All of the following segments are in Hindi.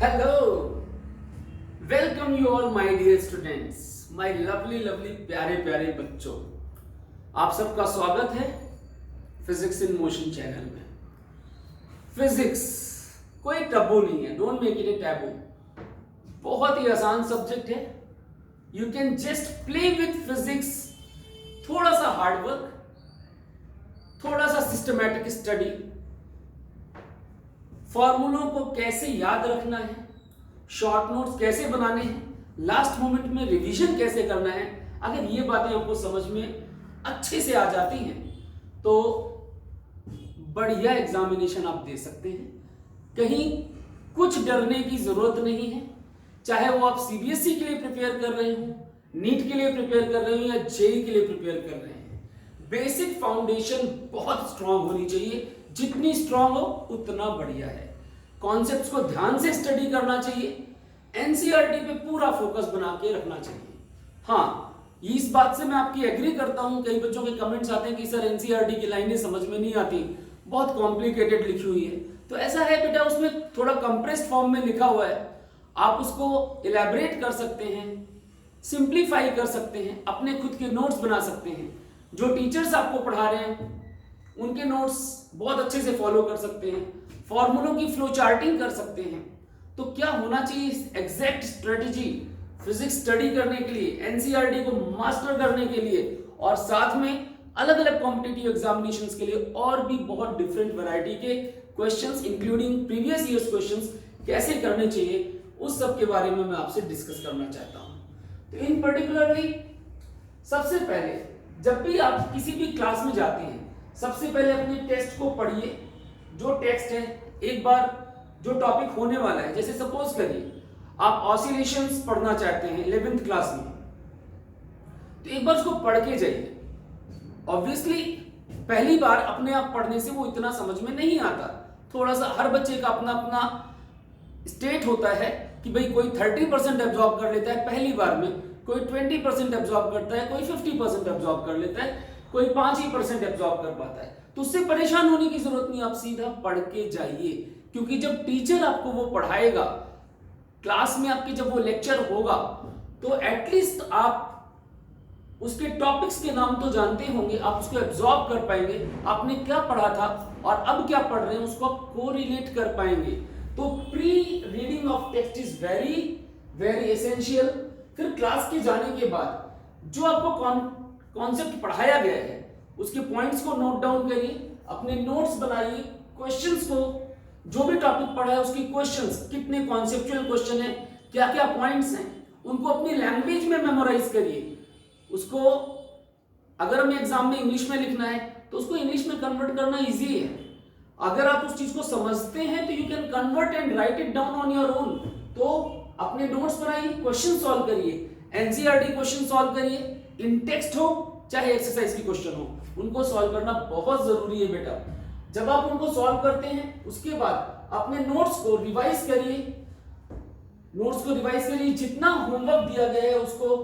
Hello, welcome you all my dear students, my lovely lovely प्यारे प्यारे बच्चों। आप सबका स्वागत है फिजिक्स इन मोशन चैनल में। फिजिक्स कोई टैबू नहीं है, don't make it a taboo. बहुत ही आसान सब्जेक्ट है। You can just play with physics. थोड़ा सा हार्ड वर्क, थोड़ा सा सिस्टमैटिक स्टडी, फॉर्मूलों को कैसे याद रखना है, शॉर्ट नोट्स कैसे बनाने हैं, लास्ट मोमेंट में रिवीजन कैसे करना है। अगर ये बातें आपको समझ में अच्छे से आ जाती हैं तो बढ़िया एग्जामिनेशन आप दे सकते हैं। कहीं कुछ डरने की जरूरत नहीं है। चाहे वो आप सीबीएसई के लिए प्रिपेयर कर रहे हो, नीट के लिए प्रिपेयर कर रहे हो या जेई के लिए प्रिपेयर कर रहे हैं, बेसिक फाउंडेशन बहुत स्ट्रांग होनी चाहिए। जितनी स्ट्रांग हो उतना बढ़िया है। कॉन्सेप्ट्स को ध्यान से स्टडी करना चाहिए। एनसीईआरटी पे पूरा फोकस बना के रखना चाहिए। हाँ, इस बात से मैं आपकी एग्री करता हूं। कई बच्चों के कमेंट्स आते हैं कि सर एनसीईआरटी की लाइनें समझ में नहीं आती, बहुत कॉम्प्लिकेटेड लिखी हुई है। तो ऐसा है बेटा, उसमें थोड़ा कंप्रेस्ड फॉर्म में लिखा हुआ है। आप उसको इलैबोरेट कर सकते हैं, सिंप्लीफाई कर सकते हैं, अपने खुद के नोट्स बना सकते हैं। जो टीचर्स आपको पढ़ा रहे हैं उनके नोट्स बहुत अच्छे से फॉलो कर सकते हैं, फॉर्मूलों की फ्लो चार्टिंग कर सकते हैं। तो क्या होना चाहिए एग्जैक्ट स्ट्रेटेजी फिजिक्स स्टडी करने के लिए, एनसीईआरटी को मास्टर करने के लिए, और साथ में अलग अलग कॉम्पिटिटिव एग्जामिनेशंस के लिए और भी बहुत डिफरेंट वैरायटी के questions including previous years questions कैसे करने चाहिए, उस सब के बारे में मैं आपसे डिस्कस करना चाहता हूं। तो इन पर्टिकुलरली सबसे पहले जब भी आप किसी भी क्लास में जाते हैं, सबसे पहले अपने टेक्स्ट को पढ़िए। जो टेक्स्ट है, एक बार जो टॉपिक होने वाला है, जैसे सपोज करिए आप ऑसिलेशंस पढ़ना चाहते हैं 11th क्लास में, तो एक बार उसको पढ़ के जाइए। ऑब्वियसली पहली बार अपने आप पढ़ने से वो इतना समझ में नहीं आता। थोड़ा सा हर बच्चे का अपना अपना स्टेट होता है कि भाई कोई 30% एब्जॉर्ब कर लेता है पहली बार में, कोई 20% एब्जॉर्ब करता है, कोई 50% एब्जॉर्ब कर लेता है, कोई 5% एब्जॉर्ब कर पाता है। तो उससे परेशान होने की जरूरत नहीं, आप सीधा पढ़ के जाइए। क्योंकि जब टीचर आपको वो पढ़ाएगा क्लास में, आपके जब वो लेक्चर होगा, तो एटलीस्ट आप उसके टॉपिक्स के नाम तो जानते होंगे, आप उसको एब्जॉर्ब कर पाएंगे। आपने क्या पढ़ा था और अब क्या पढ़ रहे हैं उसको आप कोरिलेट कर पाएंगे। तो pre reading of text is very very essential. फिर क्लास के जाने के बाद जो आपको कॉन्सेप्ट पढ़ाया गया है उसके पॉइंट्स को नोट डाउन करिए, अपने नोट्स बनाइए, क्वेश्चंस को, जो भी टॉपिक पढ़ा है उसके क्वेश्चंस, कितने कॉन्सेप्चुअल क्वेश्चन है, क्या क्या पॉइंट्स हैं, उनको अपनी लैंग्वेज में मेमोराइज करिए। उसको अगर हमें एग्जाम में इंग्लिश में लिखना है तो उसको इंग्लिश में कन्वर्ट करना इजी है। अगर आप उस चीज को समझते हैं तो you can convert and right it down on your own. तो अपने नोट्स बनाइए, क्वेश्चन सॉल्व करिए, एनसीईआरटी क्वेश्चन सॉल्व करिए, इन टेक्स्ट हो चाहे एक्सरसाइज की क्वेश्चन हो, उनको सॉल्व करना बहुत जरूरी है बेटा। जब आप उनको सॉल्व करते हैं उसके बाद अपने नोट्स को रिवाइज करिए, जितना होमवर्क दिया गया है उसको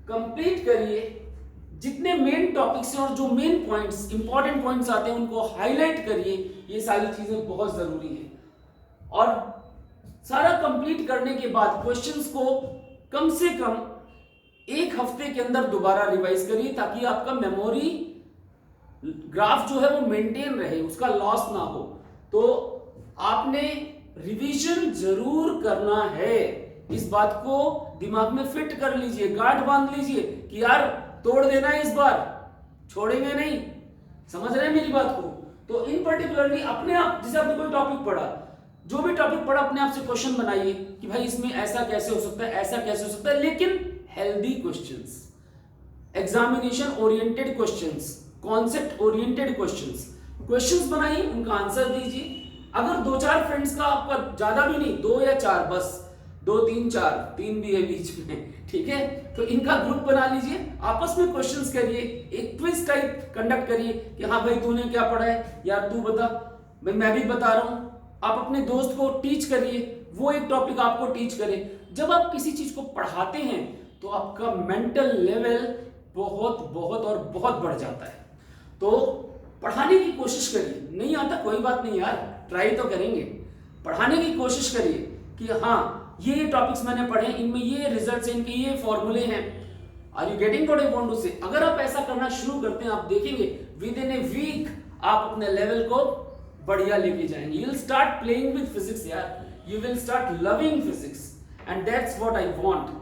कंप्लीट करिए, जितने मेन टॉपिक्स हैं और जो मेन पॉइंट्स, इंपॉर्टेंट पॉइंट्स आते हैं उनको हाईलाइट करिए। ये सारी चीजें बहुत जरूरी हैं। और सारा कंप्लीट करने के बाद क्वेश्चंस को कम से कम एक हफ्ते के अंदर दोबारा रिवाइज करिए, ताकि आपका मेमोरी ग्राफ जो है वो मेंटेन रहे, उसका लॉस ना हो। तो आपने रिवीजन जरूर करना है, इस बात को दिमाग में फिट कर लीजिए, गांठ बांध लीजिए कि यार तोड़ देना है, इस बार छोड़ेंगे नहीं। समझ रहे हैं मेरी बात को? तो इन पर्टिकुलरली अपने आप, जैसे आपने कोई टॉपिक पढ़ा, जो भी टॉपिक पढ़ा, अपने आप से क्वेश्चन बनाइए कि भाई इसमें ऐसा कैसे हो सकता है, ऐसा कैसे हो सकता है, लेकिन healthy questions, examination oriented questions, concept oriented questions बनाइए, उनका आंसर दीजिए। अगर दो चार फ्रेंड्स का, आपका ज्यादा भी नहीं, 2 या 4 बस, 2 3 4, 3 भी है बीच में, ठीक है, तो इनका ग्रुप बना लीजिए, आपस में क्वेश्चंस करिए, एक क्विज टाइप कंडक्ट करिए कि हाँ भाई तूने क्या पढ़ा है, यार तू बता, भाई मैं भी बता रहा हूं। आप अपने दोस्त को टीच करिए, वो एक टॉपिक आपको टीच करे। जब आप किसी चीज को पढ़ाते हैं तो आपका मेंटल लेवल बहुत बहुत और बहुत बढ़ जाता है। तो पढ़ाने की कोशिश करिए, नहीं आता कोई बात नहीं यार, ट्राई तो करेंगे। पढ़ाने की कोशिश करिए, कि हाँ ये टॉपिक्स मैंने पढ़े, इनमें ये रिजल्ट्स हैं, इनके ये फॉर्मूले हैं। Are you getting what I want to say? अगर आप ऐसा करना शुरू करते हैं, आप देखेंगे विद इन ए वीक आप अपने लेवल को बढ़िया लेके जाएंगे। You will start playing with physics यार, you will start loving physics and that's what I want.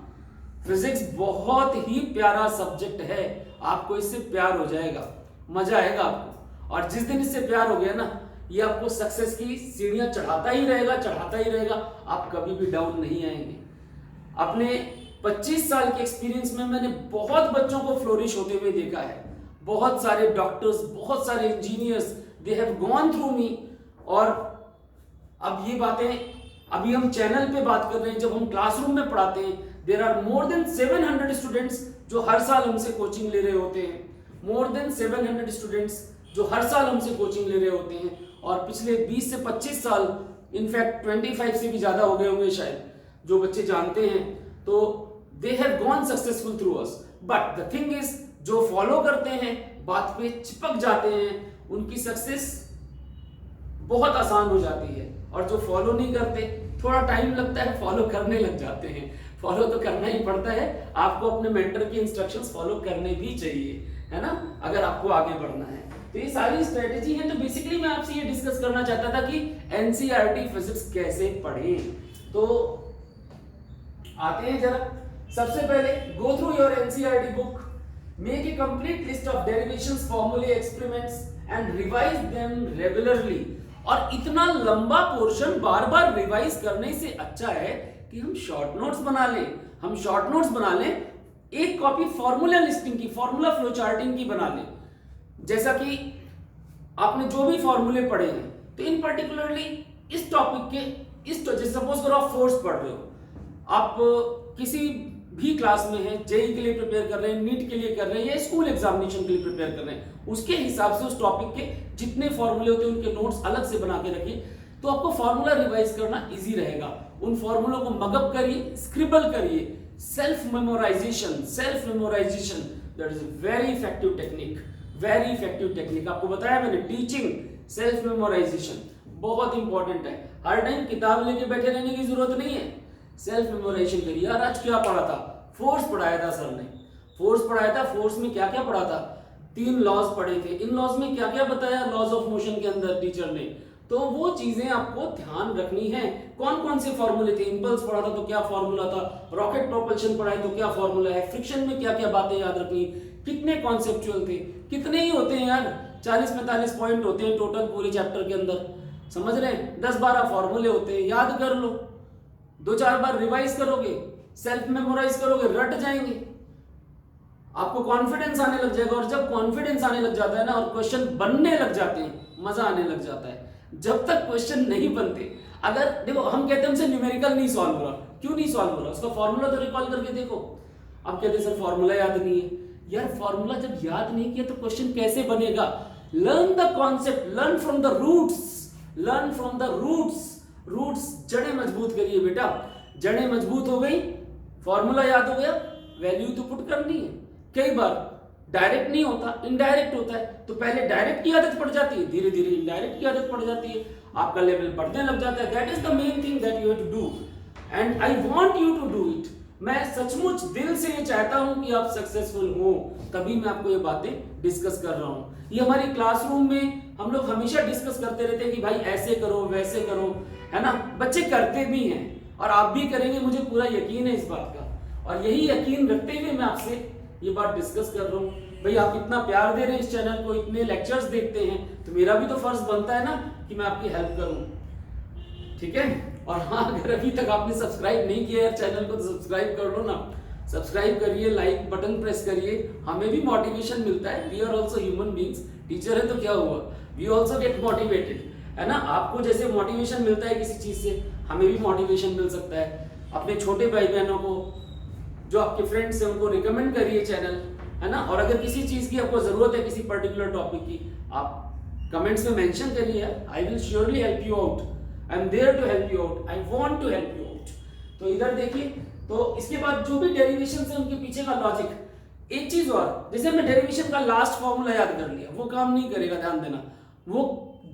Physics बहुत ही प्यारा सब्जेक्ट है, आपको इससे प्यार हो जाएगा, मजा आएगा आपको। और जिस दिन इससे प्यार हो गया ना, ये आपको सक्सेस की सीढ़ियां चढ़ाता ही रहेगा, चढ़ाता ही रहेगा, आप कभी भी डाउन नहीं आएंगे। अपने 25 साल के एक्सपीरियंस में मैंने बहुत बच्चों को फ्लोरिश होते हुए देखा है। बहुत सारे डॉक्टर्स, बहुत सारे engineers, they have gone through me. और अब ये बातें अभी हम चैनल पे बात कर रहे हैं, जब हम क्लासरूम में पढ़ाते हैं, there are more than 700 students जो हर साल हमसे कोचिंग ले रहे होते हैं। मोर देन 700 स्टूडेंट्स जो हर साल हमसे कोचिंग ले रहे होते हैं। और पिछले 20 से 25 साल, इनफैक्ट 25 से भी ज्यादा हो गए होंगे शायद, जो बच्चे जानते हैं, तो दे have gone successful through us. But the thing is, जो फॉलो करते हैं, बात पे चिपक जाते हैं, उनकी सक्सेस बहुत आसान हो जाती है। और जो फॉलो नहीं करते, थोड़ा टाइम लगता है, फॉलो करने लग जाते हैं। फॉलो तो करना ही पड़ता है, आपको अपने मेंटर की इंस्ट्रक्शंस फॉलो करने भी चाहिए, है ना, अगर आपको आगे बढ़ना है। तो ये सारी स्ट्रेटेजी है। तो बेसिकली मैं आपसे ये डिस्कस करना चाहता था कि एनसीईआरटी फिजिक्स कैसे पढ़ें। तो आते हैं जरा, सबसे पहले go through your NCERT book, make a complete list of derivations, formulae, experiments and revise them regularly. और इतना लंबा पोर्शन बार बार रिवाइज करने से अच्छा है कि हम शॉर्ट नोट्स बना लें। हम शॉर्ट नोट्स बना लें, एक कॉपी फॉर्मूला लिस्टिंग की, फॉर्मूला फ्लो चार्टिंग की बना लें। जैसा कि आपने जो भी फॉर्मूले पढ़े हैं, तो इन पर्टिकुलरली इस टॉपिक के, इस जैसे सपोज करो आप फोर्स पढ़ रहे हो, आप किसी भी क्लास में हैं, जेई के लिए प्रिपेयर कर रहे हैं, नीट के लिए कर रहे हैं, या स्कूल एग्जामिनेशन के लिए प्रिपेयर कर रहे हैं, उसके हिसाब से उस टॉपिक के जितने फॉर्मूले होते हैं उनके नोट्स अलग से बना के रखिए, तो आपको फॉर्मूला रिवाइज करना इजी रहेगा। उन फॉर्मूलों को मगअप करिए, स्क्रिबल करिए। Self memorisation that is very effective technique, very effective technique. आपको बताया मैंने, टीचिंग सेल्फ मेमोराइजेशन बहुत इंपॉर्टेंट है। हर टाइम किताब लेके बैठे रहने की जरूरत नहीं है, सेल्फ मेमोराइजेशन करिए। यार आज क्या पढ़ा था? फोर्स पढ़ाया था सर ने, फोर्स पढ़ाया था। फोर्स में क्या क्या पढ़ा था? 3 लॉज पढ़े थे। इन लॉज में क्या क्या बताया लॉज ऑफ मोशन के अंदर टीचर ने, तो वो चीजें आपको ध्यान रखनी है। कौन कौन से फॉर्मूले थे? इंपल्स पढ़ा था तो क्या फॉर्मूला था, रॉकेट प्रोपल्शन पढ़ा है तो क्या फॉर्मूला है, फ्रिक्शन में क्या क्या बातें याद रखनी, कितने कॉन्सेप्चुअल थे, कितने ही होते हैं यार, 40-45 पॉइंट होते हैं टोटल पूरे चैप्टर के अंदर, समझ रहे हैं, 10-12 फॉर्मूले होते हैं, याद कर लो। 2-4 बार रिवाइज करोगे, सेल्फ मेमोराइज करोगे, रट जाएंगे, आपको कॉन्फिडेंस आने लग जाएगा। और जब कॉन्फिडेंस आने लग जाता है ना, और क्वेश्चन बनने लग जाते हैं, मजा आने लग जाता है। जब तक क्वेश्चन नहीं बनते, अगर देखो हम कहते हैं हमसे न्यूमेरिकल नहीं सॉल्व हो रहा, क्यों नहीं सॉल्व हो रहा? उसका फॉर्मूला तो रिकॉल करके देखो। अब कहते हैं सर फॉर्मूला याद नहीं है। यार फॉर्मूला जब याद नहीं किया तो क्वेश्चन कैसे बनेगा? Learn the concept, learn from the roots, learn from the roots. Roots, जड़ें मजबूत करिए बेटा। जड़ें मजबूत हो गई, फॉर्मूला याद हो गया, वैल्यू तो पुट करनी है। कई बार डायरेक्ट नहीं होता, इनडायरेक्ट होता है, तो पहले डायरेक्ट की आदत पड़ जाती है, धीरे धीरे इनडायरेक्ट की आदत पड़ जाती है, आपका लेवल बढ़ने लग जाता है। That is the main thing that you have to do and I want you to do it. मैं सचमुच दिल से ये चाहता हूं कि आप सक्सेसफुल हो, तभी मैं आपको ये बातें डिस्कस कर रहा हूं। ये हमारी क्लासरूम में हम लोग हमेशा डिस्कस करते रहते हैं कि भाई ऐसे करो, वैसे करो, है ना। बच्चे करते भी हैं और आप भी करेंगे, मुझे पूरा यकीन है इस बात का। और यही यकीन रखते हुए मैं आपसे ये बात डिस्कस कर रहा हूँ। भाई आप इतना प्यार दे रहे हैं इस चैनल को, इतने लेक्चर्स देखते हैं, तो मेरा भी तो फर्ज बनता है ना कि मैं आपकी हेल्प करूं, ठीक है। और हाँ, अगर अभी तक आपने सब्सक्राइब नहीं किया है चैनल को तो सब्सक्राइब कर लो ना, सब्सक्राइब करिए, लाइक बटन प्रेस करिए, हमें भी मोटिवेशन मिलता है। We are also human beings, teacher है तो क्या हुआ, वी ऑल्सो गेट मोटिवेटेड, है ना। आपको जैसे मोटिवेशन मिलता है किसी चीज से, हमें भी मोटिवेशन मिल सकता है। अपने छोटे भाई बहनों को, जो आपके फ्रेंड्स हैं, उनको रिकमेंड करिए चैनल, है ना। और अगर किसी चीज की आपको जरूरत है, किसी पर्टिकुलर टॉपिक की, आप कमेंट्स में मेंशन करिए, I will surely help you out, I am there to help you out, I want to help you out. तो इधर देखिए, तो इसके बाद जो भी डेरिवेशन है उनके पीछे का लॉजिक। एक चीज और, जैसे हमने डेरिवेशन का लास्ट फॉर्मूला याद कर लिया, वो काम नहीं करेगा, ध्यान देना, वो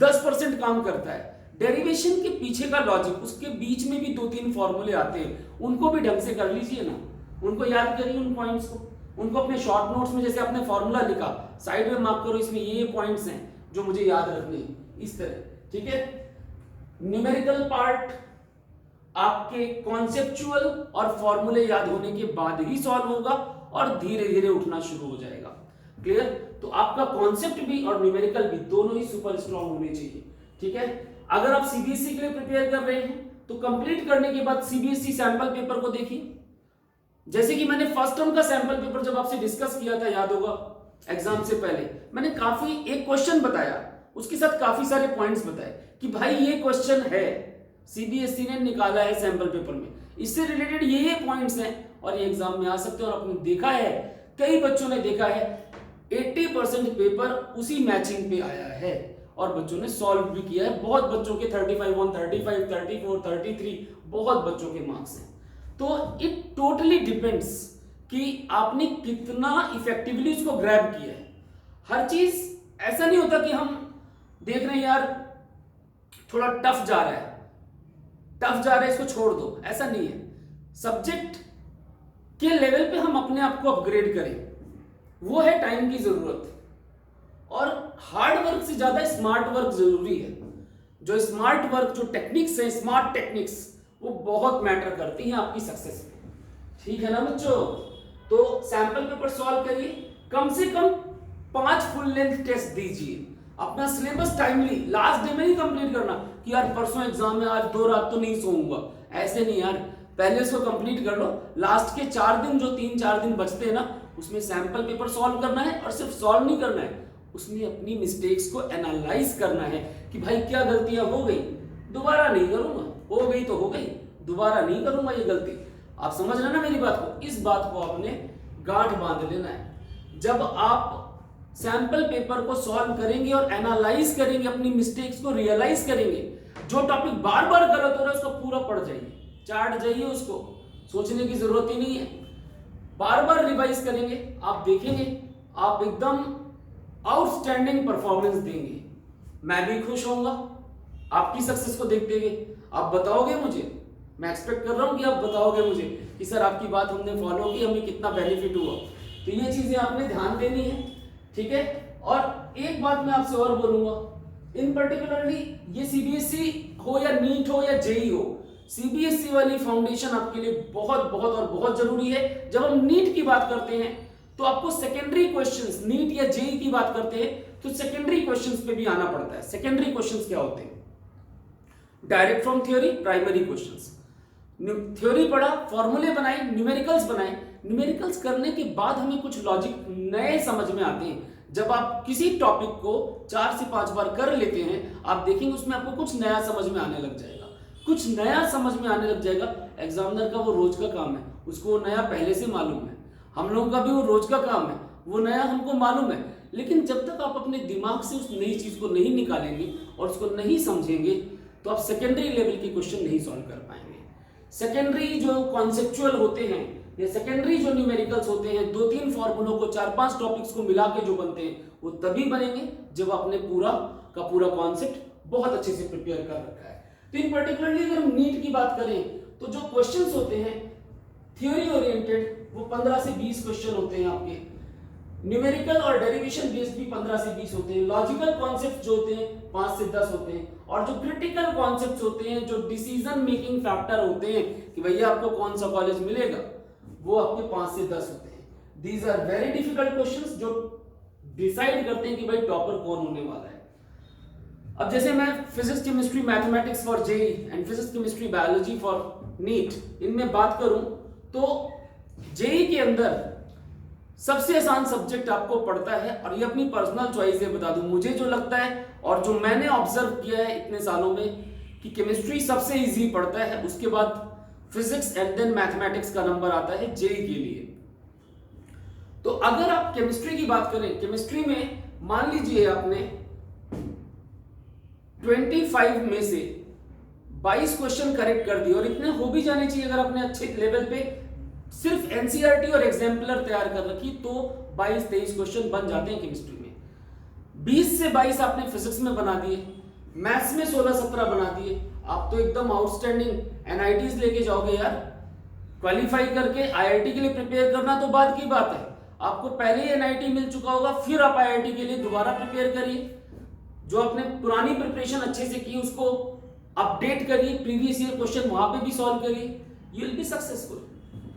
10% काम करता है। डेरिवेशन के पीछे का लॉजिक, उसके बीच में भी 2-3 फॉर्मूले आते हैं, उनको भी ढंग से कर लीजिए ना, उनको याद करिए उन पॉइंट्स को, उनको अपने शॉर्ट नोट्स में जैसे आपने फॉर्मूला लिखा साइड में मार्क करो, इसमें ये पॉइंट्स हैं जो मुझे याद रखने हैं, इस तरह, ठीक है। न्यूमेरिकल पार्ट आपके कॉन्सेप्चुअल और फॉर्मूले याद होने के बाद ही सॉल्व होगा और धीरे धीरे उठना शुरू हो जाएगा। क्लियर? तो आपका कॉन्सेप्ट भी और न्यूमेरिकल भी दोनों ही सुपर स्ट्रॉन्ग होने चाहिए, ठीक है। अगर आप सीबीएसई के लिए प्रिपेयर कर रहे हैं तो कंप्लीट करने के बाद सीबीएसई सैंपल पेपर को देखिए। जैसे कि मैंने फर्स्ट टर्म का सैंपल पेपर जब आपसे डिस्कस किया था, याद होगा, एग्जाम से पहले मैंने काफी एक क्वेश्चन बताया, उसके साथ काफी सारे पॉइंट्स बताए कि भाई ये क्वेश्चन है, सीबीएसई ने निकाला है सैंपल पेपर में, इससे रिलेटेड ये पॉइंट्स हैं और ये एग्जाम में आ सकते हैं। और आपने देखा है, कई बच्चों ने देखा है 80% पेपर उसी मैचिंग पे आया है और बच्चों ने सॉल्व भी किया है। बहुत बच्चों के 35 on 35, 34, 33 बहुत बच्चों के मार्क्स हैं। तो इट टोटली डिपेंड्स कि आपने कितना इफेक्टिवली उसको ग्रैब किया है। हर चीज ऐसा नहीं होता कि हम देख रहे हैं यार थोड़ा टफ जा रहा है इसको छोड़ दो, ऐसा नहीं है। सब्जेक्ट के लेवल पे हम अपने आप को अपग्रेड करें, वो है टाइम की जरूरत। और हार्ड वर्क से ज्यादा स्मार्ट वर्क जरूरी है। जो स्मार्ट वर्क, जो टेक्निक्स है, स्मार्ट टेक्निक्स, वो बहुत मैटर करती हैं आपकी सक्सेस में, ठीक है ना बच्चों। तो सैंपल पेपर सॉल्व करिए, कम से कम 5 फुल लेंथ टेस्ट दीजिए, अपना सिलेबस टाइमली, लास्ट डे में नहीं कंप्लीट करना कि यार परसों एग्जाम है, आज 2 रात तो नहीं सोऊंगा, ऐसे नहीं यार, पहले इसको कंप्लीट कर लो। लास्ट के 4 दिन, जो 3-4 दिन बचते हैं ना, उसमें सैंपल पेपर सॉल्व करना है। और सिर्फ सॉल्व नहीं करना है, उसमें अपनी मिस्टेक्स को एनालाइज करना है कि भाई क्या गलतियां हो गई, दोबारा नहीं करूंगा, हो गई तो हो गई, दोबारा नहीं करूंगा ये गलती। आप समझ रहे ना मेरी बात को? इस बात को आपने गांठ बांध लेना है। जब आप सैंपल पेपर को सॉल्व करेंगे और एनालाइज करेंगे, अपनी मिस्टेक्स को रियलाइज करेंगे, जो टॉपिक बार बार गलत हो रहा है उसको पूरा पढ़ जाइए, चाट जाइए, उसको सोचने की जरूरत ही नहीं है, बार बार रिवाइज करेंगे, आप देखेंगे आप एकदम आउटस्टैंडिंग परफॉर्मेंस देंगे। मैं भी खुश होऊंगा आपकी सक्सेस को देखते हुए। आप बताओगे मुझे, मैं एक्सपेक्ट कर रहा हूं कि आप बताओगे मुझे कि सर आपकी बात हमने फॉलो की, हमें कितना बेनिफिट हुआ। तो ये चीजें आपने ध्यान देनी है, ठीक है। और एक बात मैं आपसे और बोलूंगा, इन पर्टिकुलरली ये सीबीएसई हो या नीट हो या जेई हो, सीबीएसई वाली फाउंडेशन आपके लिए बहुत बहुत और बहुत जरूरी है। जब हम नीट की बात करते हैं तो आपको सेकेंडरी क्वेश्चंस, नीट या जेई की बात करते हैं तो सेकेंडरी क्वेश्चंस पे भी आना पड़ता है। सेकेंडरी क्वेश्चंस क्या होते हैं? Direct from theory, primary questions. Theory पढ़ा, फॉर्मूले बनाए, न्यूमेरिकल्स बनाए, न्यूमेरिकल्स करने के बाद हमें कुछ लॉजिक नए समझ में आते हैं। जब आप किसी टॉपिक को 4 से 5 बार कर लेते हैं, आप देखेंगे उसमें आपको कुछ नया समझ में आने लग जाएगा, कुछ नया समझ में आने लग जाएगा। एग्जामिनर का वो रोज का काम है, उसको वो नया पहले से मालूम है, हम लोगों का भी वो रोज का काम है, वो नया हमको मालूम है। लेकिन जब तक आप अपने दिमाग से उस नई चीज को नहीं निकालेंगे और उसको नहीं समझेंगे तो आप सेकेंडरी लेवल के क्वेश्चन नहीं सॉल्व कर पाएंगे। सेकेंडरी जो कॉन्सेप्चुअल होते हैं या सेकेंडरी जो न्यूमेरिकल्स होते हैं, 2-3 फॉर्मूलों को 4-5 टॉपिक्स को मिला के जो बनते हैं, वो तभी बनेंगे जब आपने पूरा का पूरा कॉन्सेप्ट बहुत अच्छे से प्रिपेयर कर रखा है। तो इन पर्टिकुलरली अगर हम नीट की बात करें तो जो क्वेश्चंस होते हैं थ्योरी ओरिएंटेड, वो 15 से 20 क्वेश्चन होते हैं आपके। न्यूमेरिकल और डेरिवेशन बेस्ड भी 15 से 20 होते हैं। लॉजिकल कॉन्सेप्ट जो होते हैं 5 से 10 होते हैं। और जो क्रिटिकल कॉन्सेप्ट्स होते हैं, जो डिसीजन मेकिंग फैक्टर होते हैं कि भैया आपको कौन सा कॉलेज मिलेगा, वो आपके 5 से 10 होते हैं। These are very difficult questions जो डिसाइड करते हैं कि भाई टॉपर कौन होने वाला है। अब जैसे मैं physics, chemistry, mathematics for JEE and physics, chemistry, biology for NEET, इनमें बात करूं तो जेई के अंदर सबसे आसान सब्जेक्ट आपको पढ़ता है, और ये अपनी पर्सनल चॉइस है, बता दूं, मुझे जो लगता है और जो मैंने ऑब्जर्व किया है इतने सालों में कि केमिस्ट्री सबसे इजी पढ़ता है, उसके बाद फिजिक्स एंड देन मैथमेटिक्स का नंबर आता है जेई के लिए। तो अगर आप केमिस्ट्री की बात करें, केमिस्ट्री में मान लीजिए आपने 25 में से 22 क्वेश्चन करेक्ट कर दिए, और इतने हो भी जाने चाहिए अगर आपने अच्छे लेवल पे सिर्फ एनसीईआरटी और एग्जाम्पलर तैयार कर रखी तो 22-23 क्वेश्चन बन जाते हैं केमिस्ट्री में। 20 से 22 आपने फिजिक्स में बना दिए, मैथ्स में 16-17 बना दिए, आप तो एकदम आउटस्टैंडिंग एनआईटीज लेके जाओगे यार। क्वालिफाई करके आईआईटी के लिए प्रिपेयर करना तो बाद की बात है, आपको पहले ही एनआईटी मिल चुका होगा, फिर आप आईआईटी के लिए दोबारा प्रिपेयर करिए। जो आपने पुरानी प्रिपरेशन अच्छे से की उसको अपडेट करिए, प्रीवियस ईयर क्वेश्चन वहां पे भी सॉल्व करिए, you will be successful.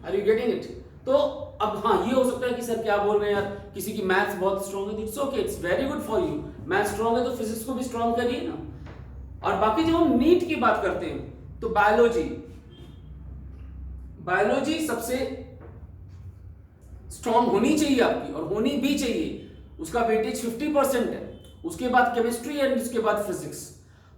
Are you getting it? तो अब हाँ, ये हो सकता है कि सर क्या बोल रहे हैं यार, किसी की मैथ्स बहुत स्ट्रांग है, it's okay, it's very good for you. Maths strong है तो फिजिक्स को भी स्ट्रांग करिए ना। और बाकी जब हम नीट की बात करते हैं तो बायोलॉजी सबसे स्ट्रांग होनी चाहिए आपकी, और होनी भी चाहिए। उसका वेटेज 50% है, उसके बाद केमिस्ट्री एंड उसके बाद फिजिक्स।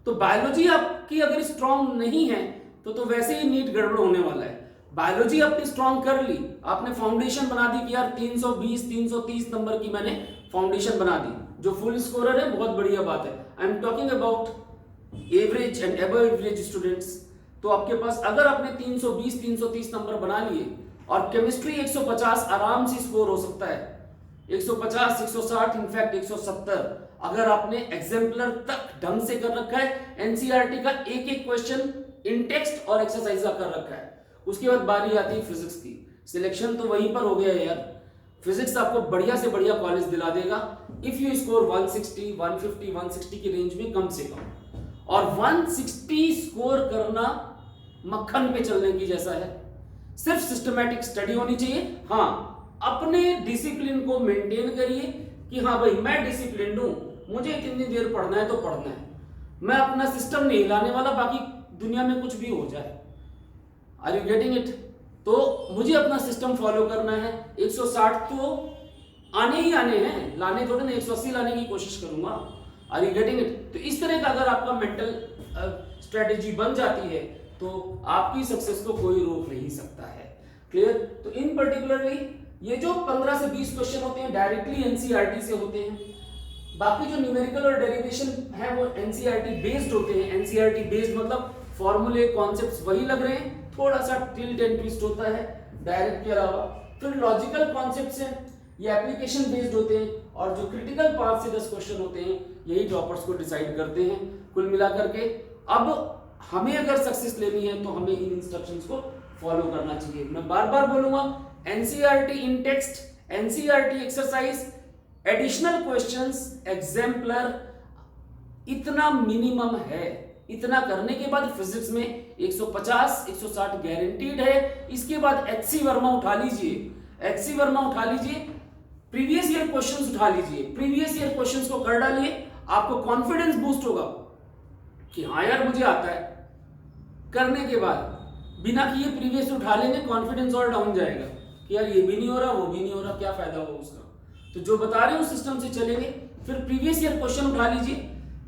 तो बायोलॉजी आपकी अगर स्ट्रांग नहीं है तो वैसे ही नीट गड़बड़ होने वाला है। बायोलॉजी आपने स्ट्रांग कर ली, आपने फाउंडेशन बना दी कि यार 320 330 नंबर की मैंने फाउंडेशन बना दी, जो फुल स्कोरर है बहुत बढ़िया बात है। I am talking about average and above average students. तो आपके पास अगर आपने 320 330 नंबर बना लिए, और केमिस्ट्री 150 आराम से स्कोर हो सकता है, 150 160 इनफैक्ट 170, अगर आपने एग्जाम्पलर तक ढंग से कर रखा है, एनसीईआरटी का एक एक क्वेश्चन इन टेक्स्ट और एक्सरसाइज का कर रखा है। उसके बाद बारी आती है फिजिक्स की, सिलेक्शन तो वहीं पर हो गया है यार। फिजिक्स आपको बढ़िया से बढ़िया कॉलेज दिला देगा इफ यू स्कोर 160 150 160 की रेंज में कम से कम। और 160 स्कोर करना मक्खन पे चलने की जैसा है। सिर्फ सिस्टमैटिक स्टडी होनी चाहिए। हाँ, अपने डिसिप्लिन को मेंटेन करिए कि हाँ भाई मैं डिसिप्लिन हूं, मुझे इतनी देर पढ़ना है तो पढ़ना है, मैं अपना सिस्टम नहीं हिलाने वाला, बाकी दुनिया में कुछ भी हो जाए। Are you getting it? तो मुझे अपना सिस्टम फॉलो करना है। 160 तो आने ही आने हैं, लाने थोड़े ना, 180 लाने की कोशिश करूंगा। Are you getting it? तो इस तरह का अगर आपका मेंटल स्ट्रेटेजी बन जाती है तो आपकी सक्सेस को कोई रोक नहीं सकता है। क्लियर? तो इन पर्टिकुलरली ये जो 15 से 20 क्वेश्चन होते हैं डायरेक्टली एनसीईआरटी से होते हैं। बाकी जो न्यूमेरिकल और डेरिवेशन है वो एनसीईआरटी बेस्ड होते हैं। एनसीईआरटी बेस्ड मतलब फॉर्मूले कॉन्सेप्ट्स वही लग रहे हैं, थोड़ा सा टिल्ट एंड ट्विस्ट होता है डायरेक्ट के अलावा। फिर लॉजिकल कॉन्सेप्ट्स हैं, ये एप्लीकेशन बेस्ड होते हैं, और जो क्रिटिकल 5 से 10 क्वेश्चन होते हैं यही टॉपर्स को डिसाइड करते हैं। कुल मिलाकर के अब हमें अगर सक्सेस लेनी है तो हमें इन इंस्ट्रक्शंस को फॉलो करना चाहिए। मैं बार बार बोलूंगा, NCERT in text, NCERT exercise, additional questions, exemplar, इतना मिनिमम है। इतना करने के बाद फिजिक्स में 150 160 गारंटीड है। इसके बाद एचसी वर्मा उठा लीजिए, एचसी वर्मा उठा लीजिए, प्रीवियस ईयर क्वेश्चंस उठा लीजिए, प्रीवियस ईयर क्वेश्चंस को कर डालिए, आपको कॉन्फिडेंस बूस्ट होगा कि हाँ यार मुझे आता है। करने के बाद बिना किए प्रीवियस उठा लेंगे, कॉन्फिडेंस और डाउन जाएगा कि यार ये भी नहीं हो रहा, वो भी नहीं हो रहा, क्या फायदा होगा उसका। तो जो बता रहे हो सिस्टम से चलेंगे। फिर प्रीवियस ईयर क्वेश्चन उठा लीजिए,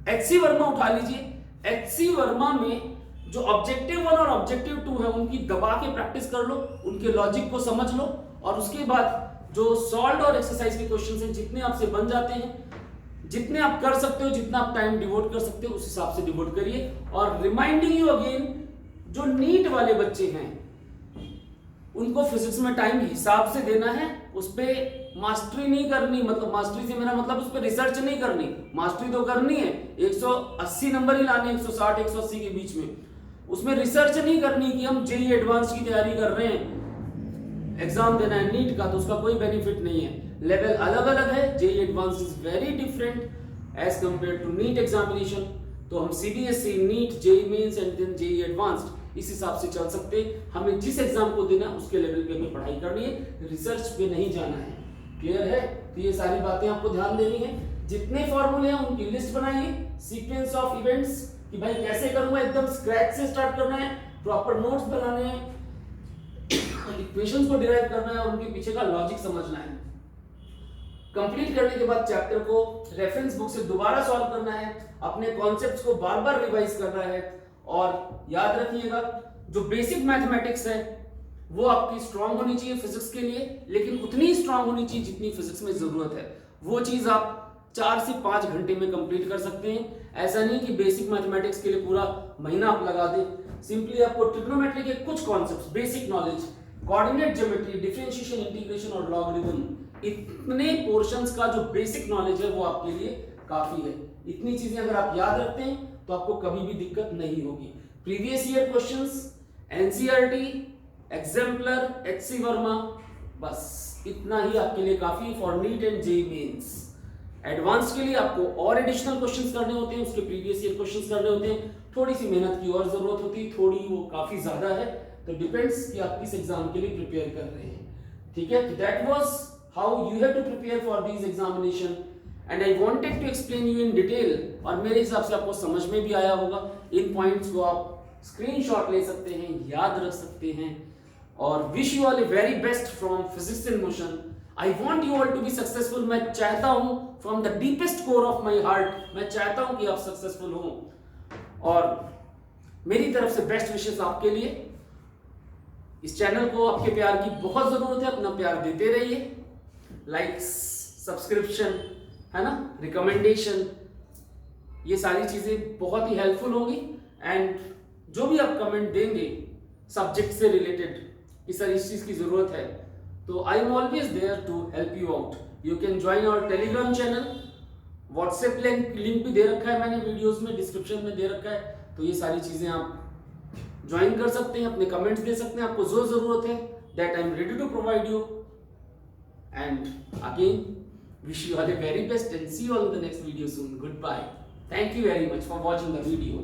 एचसी वर्मा उठा लीजिए। एचसी वर्मा में जो ऑब्जेक्टिव 1 और ऑब्जेक्टिव 2 है उनकी दबा के प्रैक्टिस कर लो, उनके लॉजिक को समझ लो, और उसके बाद जो सॉल्व और एक्सरसाइज के क्वेश्चंस हैं जितने आपसे बन जाते हैं, जितने आप कर सकते हो, जितना आप टाइम डिवोट कर सकते हो उस हिसाब से डिवोट करिए। और रिमाइंडिंग यू अगेन, जो नीट वाले बच्चे हैं उनको फिजिक्स में टाइम हिसाब से देना है, उस पर मास्टरी नहीं करनी। मतलब मास्टरी से मेरा मतलब उस पर रिसर्च नहीं करनी, मास्टरी तो करनी है, 180 नंबर ही लाने, 160 180 के बीच में। उसमें रिसर्च नहीं करनी कि हम जेईई एडवांस की तैयारी कर रहे हैं, एग्जाम देना है नीट का, तो उसका कोई बेनिफिट नहीं है। लेवल अलग अलग है, JEE advance is very different as compare to NEET examination. तो हम CBSE, NEET, JEE mains and then JEE advanced इस हिसाब से चल सकते हैं। हमें जिस एग्जाम को देना है उसके लेवल पे हमें पढ़ाई करनी है, रिसर्च पे नहीं जाना है। क्लियर है? तो ये सारी बातें आपको ध्यान देनी है। जितने फॉर्मूले हैं उनकी लिस्ट बनाइए, सीक्वेंस ऑफ इवेंट्स कि भाई कैसे करूंगा, एकदम स्क्रैच से स्टार्ट करना है, प्रॉपर नोट्स बनाने हैं, इक्वेशंस को डिराइव करना है और उनके पीछे का लॉजिक समझना है। कंप्लीट करने के बाद चैप्टर को रेफरेंस बुक से दोबारा सॉल्व करना है, अपने कॉन्सेप्ट्स को बार बार रिवाइज करना है। और याद रखिएगा, जो बेसिक मैथमेटिक्स है वो आपकी स्ट्रांग होनी चाहिए फिजिक्स के लिए, लेकिन उतनी स्ट्रांग होनी चाहिए जितनी फिजिक्स में जरूरत है। वो चीज आप 4 से 5 घंटे में कंप्लीट कर सकते हैं। ऐसा नहीं कि बेसिक मैथमेटिक्स के लिए पूरा महीना आप लगा दें। सिंपली आपको ट्रिग्नोमेट्री के कुछ concepts, basic knowledge, coordinate geometry, differentiation, integration और लॉगरिथम, इतने पोर्शंस का जो बेसिक नॉलेज है वो आपके लिए काफी है। इतनी चीजें अगर आप याद रखते हैं तो आपको कभी भी दिक्कत नहीं होगी। Previous year questions, NCERT, exemplar, HC Verma, बस इतना ही आपके लिए काफी for NEET and JEE mains. Advance के लिए आपको और एडिशनल क्वेश्चंस करने होते हैं, उसके प्रीवियस ईयर क्वेश्चंस करने होते हैं, थोड़ी सी मेहनत की और जरूरत होती है, थोड़ी वो काफी ज्यादा है, तो डिपेंड्स कि आप किस एग्जाम के लिए प्रिपेयर कर रहे हैं। ठीक है, तो that was how you have to prepare for this examination and I wanted to explain you in detail, और मेरे हिसाब से आपको समझ में भी आया होगा। इन पॉइंट्स को आप स्क्रीनशॉट ले सकते हैं, याद रख सकते हैं, और wish you all a very best from physics in motion. I want you all to be successful. मैं चाहता हूं from the deepest core of my heart, मैं चाहता हूं कि आप सक्सेसफुल हो, और मेरी तरफ से बेस्ट विशेस आपके लिए। इस चैनल को आपके प्यार की बहुत जरूरत है, अपना प्यार देते रहिए, लाइक्स, सब्सक्रिप्शन, है ना, रिकमेंडेशन, ये सारी चीजें बहुत ही हेल्पफुल होंगी। एंड जो भी आप कमेंट देंगे सब्जेक्ट से रिलेटेड कि सर इस चीज की जरूरत है, तो I am always there to help you out. You can join our Telegram channel, WhatsApp link भी दे रखा है मैंने वीडियोस में, डिस्क्रिप्शन में दे रखा है, तो ये सारी चीजें आप ज्वाइन कर सकते हैं, अपने कमेंट्स दे सकते हैं, आपको जो जरूरत है that I am ready to provide you. And again wish you all the very best and see you all in the next video soon. Goodbye. Thank you very much for watching the video.